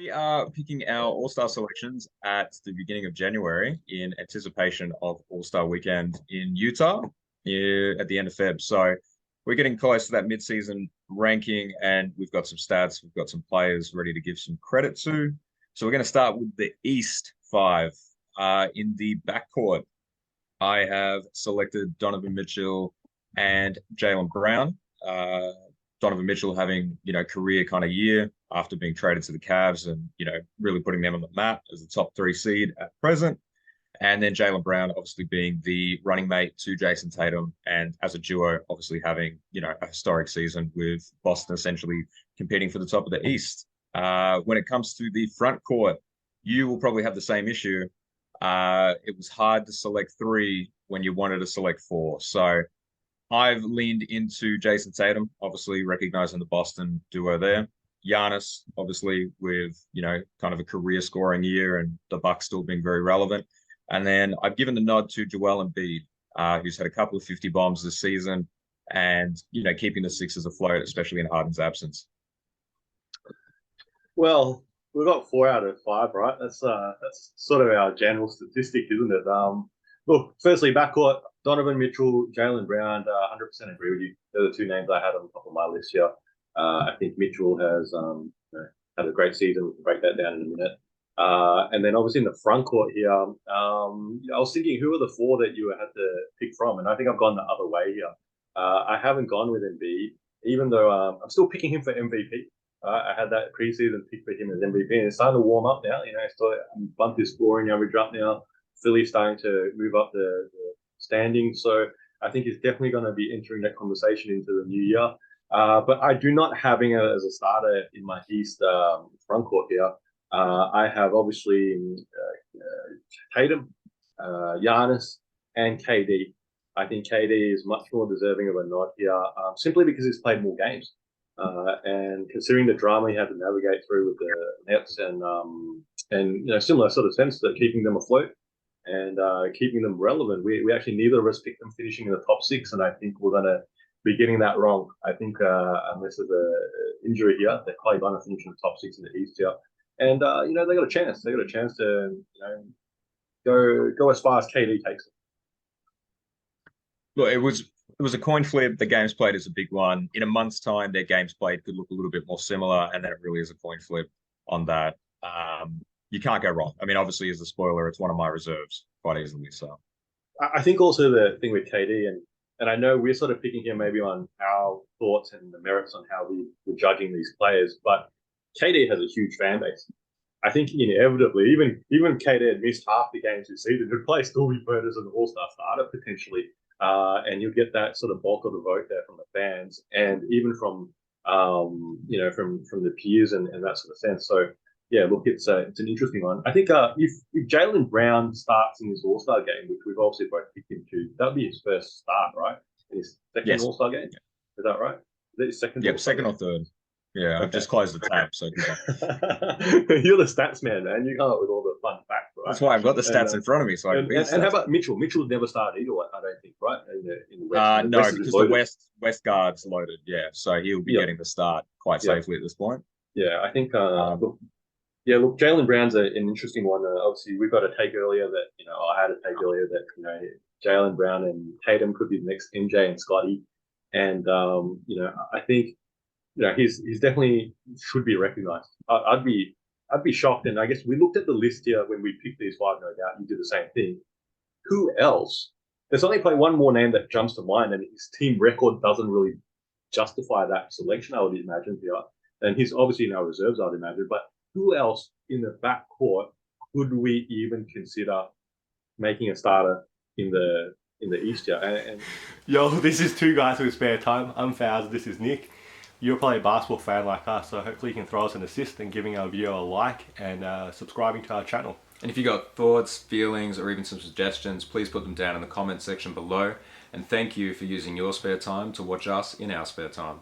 We are picking our All-Star selections at the beginning of January in anticipation of All-Star Weekend in Utah here at the end of Feb. So we're getting close to that mid-season ranking, and we've got some stats, we've got some players ready to give some credit to. So we're going to start with the East five. In the backcourt, I have selected Donovan Mitchell and Jaylen Brown. Donovan Mitchell having, career kind of year after being traded to the Cavs and, really putting them on the map as the top three seed at present. And then Jaylen Brown obviously being the running mate to Jason Tatum and as a duo, obviously having, a historic season with Boston essentially competing for the top of the East. When it comes to the front court, you will probably have the same issue. It was hard to select three when you wanted to select four. So I've leaned into Jason Tatum, obviously recognizing the Boston duo there. Giannis, obviously, with kind of a career scoring year and the Bucks still being very relevant. And then I've given the nod to Joel Embiid, who's had a couple of 50 bombs this season, and keeping the Sixers afloat, especially in Harden's absence. Well, we've got 4 out of 5, right? That's sort of our general statistic, isn't it? Look, firstly, backcourt, Donovan Mitchell, Jaylen Brown, 100% agree with you. They're the two names I had on top of my list here. I think Mitchell has had a great season. We can break that down in a minute. And then obviously in the front court here, I was thinking who are the four that you had to pick from? And I think I've gone the other way here. I haven't gone with Embiid, even though I'm still picking him for MVP. I had that preseason pick for him as MVP, and it's starting to warm up now. Still bumped his scoring average up now. Philly's starting to move up the standings, so I think he's definitely going to be entering that conversation into the new year. But I do not having it as a starter in my East front court here. I have obviously Tatum, Giannis, and KD. I think KD is much more deserving of a nod here, simply because he's played more games. And considering the drama he had to navigate through with the Nets and similar sort of sense that keeping them afloat and keeping them relevant, we actually neither of us picked them finishing in the top 6, and I think we're going to be getting that wrong. I think unless there's an injury here, they're probably going to finish in the top 6 in the East here, and they got a chance. They got a chance to go as far as KD takes them. Look, it was a coin flip. The games played is a big one. In a month's time, their games played could look a little bit more similar, and then it really is a coin flip on that. You can't go wrong. I mean, obviously, as a spoiler, it's one of my reserves quite easily. So, I think also the thing with KD, and I know we're sort of picking here maybe on our thoughts and the merits on how we're judging these players, but KD has a huge fan base. I think inevitably, even KD had missed half the games this season, he'd play still be put as an all-star starter potentially. And you'll get that sort of bulk of the vote there from the fans, and even from from the peers and that sort of sense. So yeah, look, it's an interesting one. I think if Jaylen Brown starts in his All-Star game, which we've obviously both picked him to, that'll be his first start, right? In his second All-Star game, is that right? Is that his second? Yep, second or third. Yeah, okay. I've just closed the tab. So you're the stats man. You come up with all the fun facts, right? That's why I've got the stats in front of me. So and how about Mitchell? Mitchell never started either, I don't think, right? In the West. No, because the West guard's loaded. Yeah, so he'll be getting the start quite safely at this point. Yeah, I think. Look, Jaylen Brown's an interesting one. Obviously, we've got a take earlier that I had a take earlier that Jaylen Brown and Tatum could be the next MJ and Scotty, and I think. He's definitely should be recognised. I'd be shocked, and I guess we looked at the list here when we picked these 5. No doubt, you did the same thing. Who else? There's only probably one more name that jumps to mind, and his team record doesn't really justify that selection. I would imagine here, and he's obviously in our reserves. I'd imagine, but who else in the backcourt could we even consider making a starter in the East here? And yo, this is two guys with spare time. I'm Faz. This is Nick. You're probably a basketball fan like us, so hopefully you can throw us an assist and giving our viewer a like and subscribing to our channel. And if you got thoughts, feelings, or even some suggestions, please put them down in the comment section below. And thank you for using your spare time to watch us in our spare time.